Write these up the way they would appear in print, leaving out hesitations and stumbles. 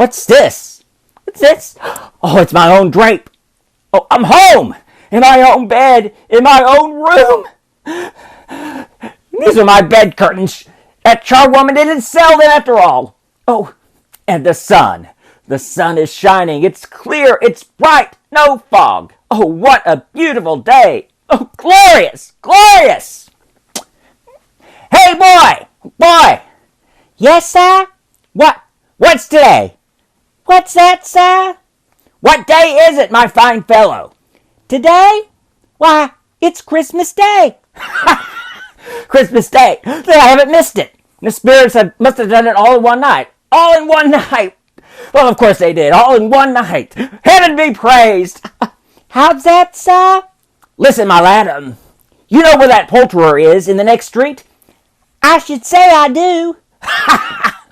What's this? What's this? Oh, it's my own drape. Oh, I'm home! In my own bed, in my own room. These are my bed curtains. That charwoman didn't sell them after all. Oh, and the sun. The sun is shining. It's clear. It's bright. No fog. Oh, what a beautiful day. Oh, glorious, glorious. Hey, boy, boy. Yes, sir? What's today? What's that, sir? What day is it, my fine fellow? Today? Why, it's Christmas Day. Christmas Day. Then I haven't missed it. The spirits must have done it all in one night. All in one night. Well, of course they did. All in one night. Heaven be praised. How's that, sir? Listen, my lad. You know where that poulterer is in the next street? I should say I do.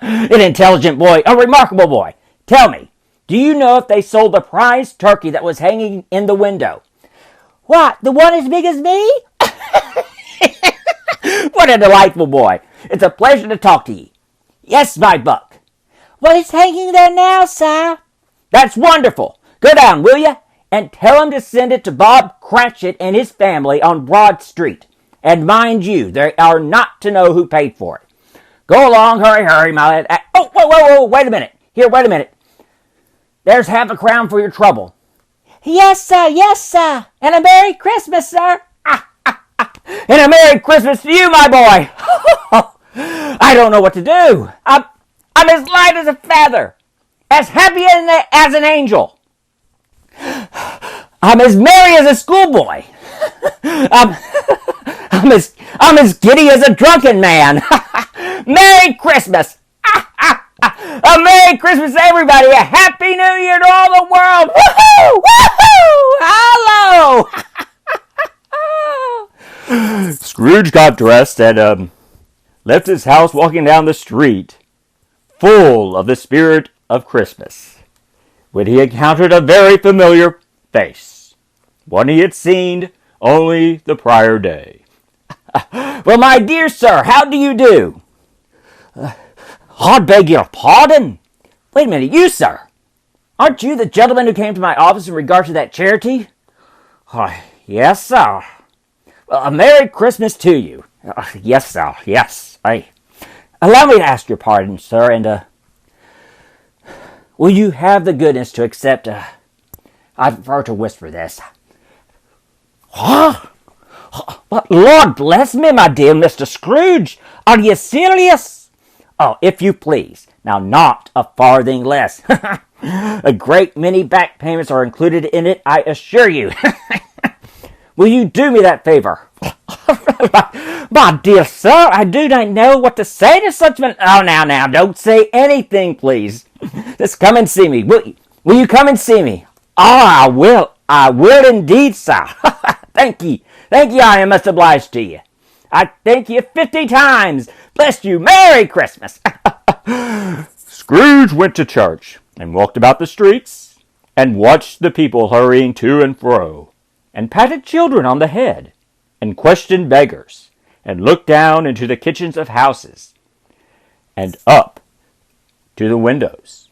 An intelligent boy. A remarkable boy. Tell me, do you know if they sold the prize turkey that was hanging in the window? What, the one as big as me? What a delightful boy. It's a pleasure to talk to ye. Yes, my buck. Well, it's hanging there now, sir. That's wonderful. Go down, will you? And tell him to send it to Bob Cratchit and his family on Broad Street. And mind you, they are not to know who paid for it. Go along, hurry, my lad. Oh, whoa, wait a minute. Here, wait a minute. There's half a crown for your trouble. Yes, sir. And a Merry Christmas, sir. And a Merry Christmas to you, my boy. I don't know what to do. I'm as light as a feather, as happy as an angel. I'm as merry as a schoolboy. I'm as giddy as a drunken man. Merry Christmas. A Merry Christmas to everybody. A Happy New Year to all the world. Woohoo! Woohoo! Hello! Scrooge got dressed and left his house, walking down the street, full of the spirit of Christmas, when he encountered a very familiar face, one he had seen only the prior day. Well, my dear sir, how do you do? I beg your pardon? Wait a minute, you, sir. Aren't you the gentleman who came to my office in regard to that charity? Yes, sir. Well, a Merry Christmas to you. Yes, sir, yes. Allow me to ask your pardon, sir, and will you have the goodness to accept, I prefer to whisper this. What? But Lord bless me, my dear Mr. Scrooge. Are you serious? Oh, if you please. Now, not a farthing less. A great many back payments are included in it, I assure you. Will you do me that favor? My dear sir, I do not know what to say to such an... Oh, now, don't say anything, please. Just come and see me. Will you come and see me? Oh, I will indeed, sir. Thank ye, I am much obliged to you. I thank you 50 times. Bless you, Merry Christmas. Scrooge went to church and walked about the streets and watched the people hurrying to and fro, and patted children on the head, and questioned beggars, and looked down into the kitchens of houses, and up to the windows,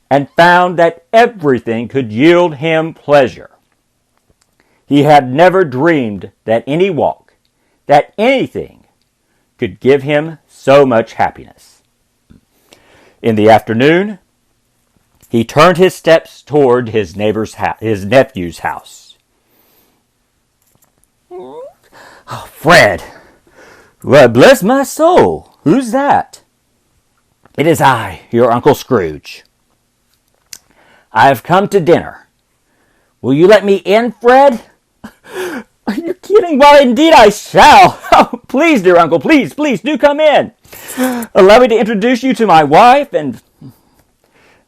and found that everything could yield him pleasure. He had never dreamed that any walk, that anything, could give him so much happiness. In the afternoon, he turned his steps toward his nephew's house. Oh, Fred! Well, bless my soul! Who's that? It is I, your Uncle Scrooge. I have come to dinner. Will you let me in, Fred? Are you kidding? Well, indeed I shall. Oh, please, dear uncle, please do come in. Allow me to introduce you to my wife and...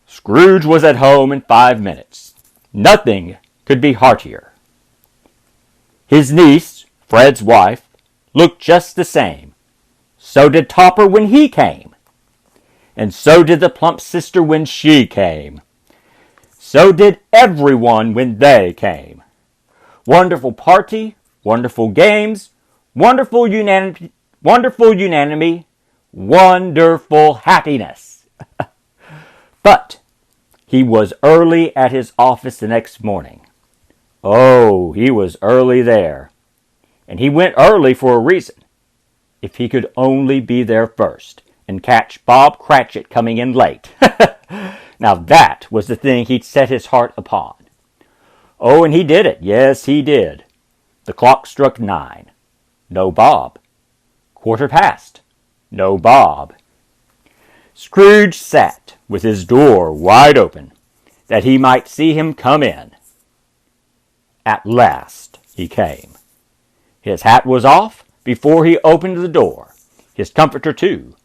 Scrooge was at home in 5 minutes. Nothing could be heartier. His niece, Fred's wife, looked just the same. So did Topper when he came. And so did the plump sister when she came. So did everyone when they came. Wonderful party, wonderful games, wonderful unanimity, wonderful happiness. But He was early at his office the next morning. Oh, he was early there. And he went early for a reason. If he could only be there first and catch Bob Cratchit coming in late. Now that was the thing he'd set his heart upon. Oh, and he did it. Yes, he did. The clock struck 9. No Bob. 1:15. No Bob. Scrooge sat with his door wide open, that he might see him come in. At last he came. His hat was off before he opened the door, his comforter too.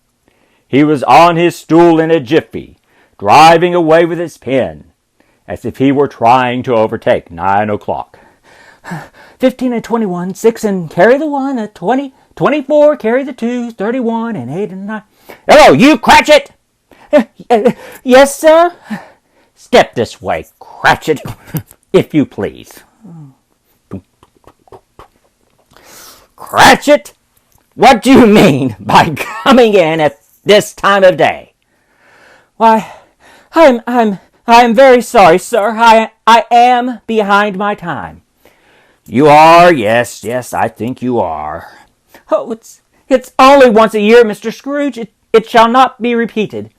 He was on his stool in a jiffy, driving away with his pen, as if he were trying to overtake 9 o'clock. 15 and 21, 6 and carry the 1, 20, 24, carry the 2, 31 and 8 and 9. Hello, you Cratchit! Yes, sir? Step this way, Cratchit, if you please. Cratchit, what do you mean by coming in at this time of day? Why, I am very sorry, sir. I am behind my time. You are, yes, I think you are. Oh, it's only once a year, Mr. Scrooge. It shall not be repeated.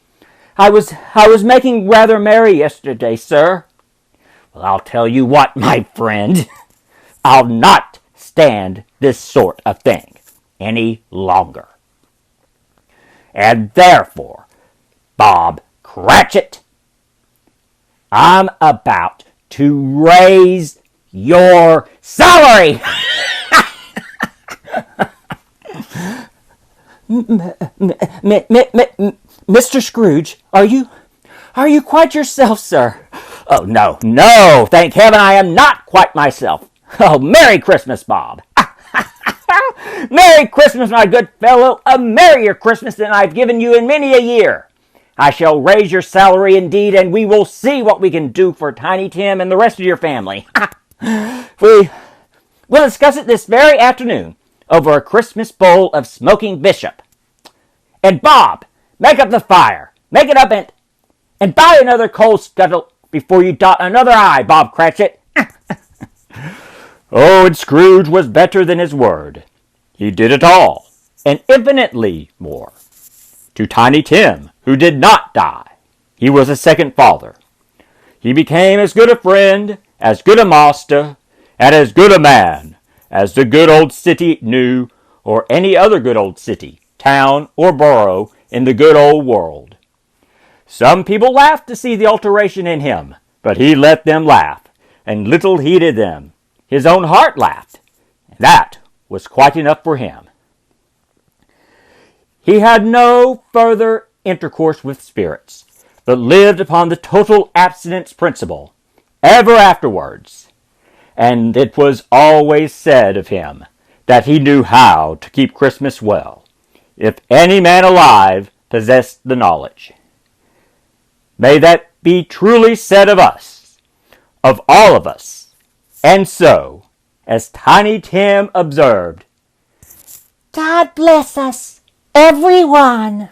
I was making rather merry yesterday, sir. Well, I'll tell you what, my friend. I'll not stand this sort of thing any longer. And therefore, Bob Cratchit, I'm about to raise your salary. Mr. Scrooge, are you quite yourself, sir? Oh, no, thank heaven I am not quite myself. Oh, Merry Christmas, Bob. Merry Christmas, my good fellow. A merrier Christmas than I've given you in many a year. I shall raise your salary indeed, and we will see what we can do for Tiny Tim and the rest of your family. We'll discuss it this very afternoon over a Christmas bowl of smoking bishop. And Bob, make up the fire. Make it up and buy another coal scuttle before you dot another I, Bob Cratchit. Oh, and Scrooge was better than his word. He did it all, and infinitely more. To Tiny Tim, who did not die, he was a second father. He became as good a friend, as good a master, and as good a man as the good old city knew, or any other good old city, town, or borough in the good old world. Some people laughed to see the alteration in him, but he let them laugh, and little heeded them. His own heart laughed. That was quite enough for him. He had no further intercourse with spirits, but lived upon the total abstinence principle ever afterwards. And it was always said of him that he knew how to keep Christmas well, if any man alive possessed the knowledge. May that be truly said of us, of all of us. And so, as Tiny Tim observed, God bless us, everyone.